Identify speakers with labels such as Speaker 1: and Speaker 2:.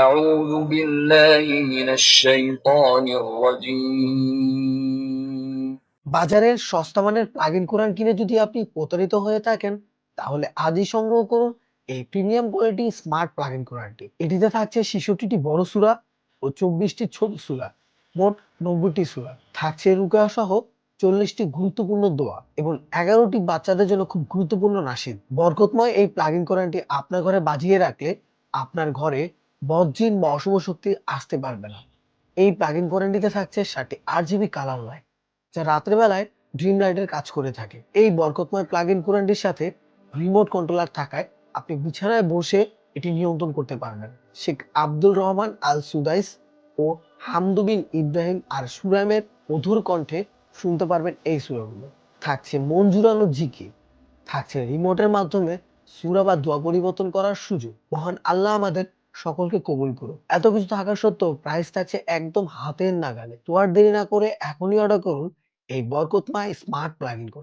Speaker 1: أعوذ بالله من الشيطان الرجيم
Speaker 2: বাজারের সস্তা মানের প্লাগ-ইন কোরআন কিনে যদি আপনি প্রতারিত হয়ে থাকেন, তাহলে আজই সংগ্রহ করুন এই প্রিমিয়াম কোয়ালিটি স্মার্ট প্লাগ-ইন কোরআনটি। এটিতে থাকছে 66টি বড় সূরা ও 24টি ছোট সূরা, মোট 90টি সূরা। থাকছে রুকয়া সহ 40টি গুরুত্বপূর্ণ দোয়া এবং 11টি বাচ্চাদের জন্য খুব গুরুত্বপূর্ণ নাশিদ। বরকতময় এই প্লাগ-ইন কোরআনটি আপনার ঘরে বাজিয়ে রাখলে আপনার ঘরে বদজিন বা অশুভ শক্তি আসতে পারবে না। এই প্লাগ-ইন কোরআনটিতে থাকছে 7টি RGB কালার লাইট, যা রাতের বেলায় ড্রিম লাইটের কাজ করে থাকে। এই বরকতময় প্লাগ-ইন কোরআনটির সাথে রিমোট কন্ট্রোলার থাকায় আপনি বিছানায় বসে এটি নিয়ন্ত্রণ করতে পারবেন। শেখ আব্দুর রহমান আল সুদাইস ও হামদু বিন ইব্রাহিম আর সুরাইমের মধুর কণ্ঠে শুনতে পারবেন এই সূরাগুলো। থাকছে মন জুড়ানো জিকির, থাকছে রিমোটের মাধ্যমে সূরা বা দোয়া পরিবর্তন করার সুযোগ। মহান আল্লাহ আমাদের সকলকে কবুল করুন। এত কিছু থাকা সত্ত্বেও প্রাইস থাকছে একদম হাতের নাগালে। তো আর দেরি না করে এখনই অর্ডার করুন এই বরকতময় স্মার্ট প্লাগ-ইন কোরআন।